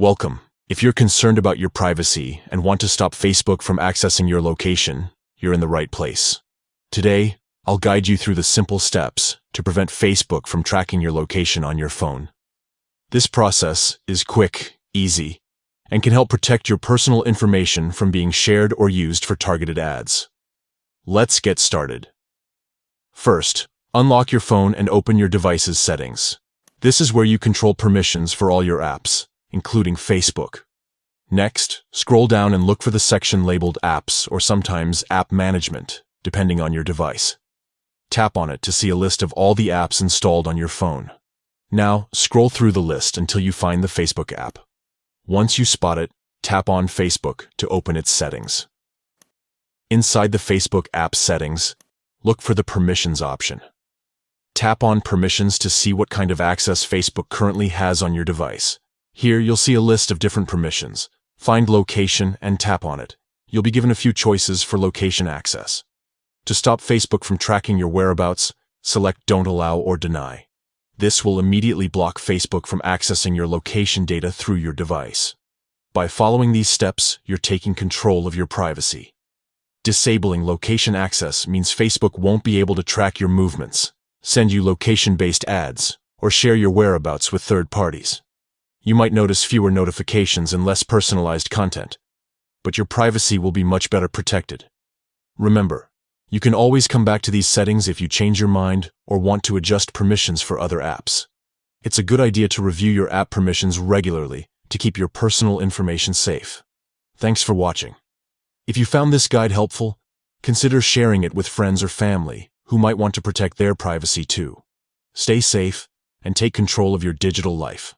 Welcome. If you're concerned about your privacy and want to stop Facebook from accessing your location, you're in the right place. Today, I'll guide you through the simple steps to prevent Facebook from tracking your location on your phone. This process is quick, easy, and can help protect your personal information from being shared or used for targeted ads. Let's get started. First, unlock your phone and open your device's settings. This is where you control permissions for all your apps, including Facebook. Next, scroll down and look for the section labeled Apps or sometimes App Management, depending on your device. Tap on it to see a list of all the apps installed on your phone. Now, scroll through the list until you find the Facebook app. Once you spot it, tap on Facebook to open its settings. Inside the Facebook app settings, look for the Permissions option. Tap on Permissions to see what kind of access Facebook currently has on your device. Here, you'll see a list of different permissions. Find Location and tap on it. You'll be given a few choices for location access. To stop Facebook from tracking your whereabouts, select Don't Allow or Deny. This will immediately block Facebook from accessing your location data through your device. By following these steps, you're taking control of your privacy. Disabling location access means Facebook won't be able to track your movements, send you location-based ads, or share your whereabouts with third parties. You might notice fewer notifications and less personalized content, but your privacy will be much better protected. Remember, you can always come back to these settings if you change your mind or want to adjust permissions for other apps. It's a good idea to review your app permissions regularly to keep your personal information safe. Thanks for watching. If you found this guide helpful, consider sharing it with friends or family who might want to protect their privacy too. Stay safe and take control of your digital life.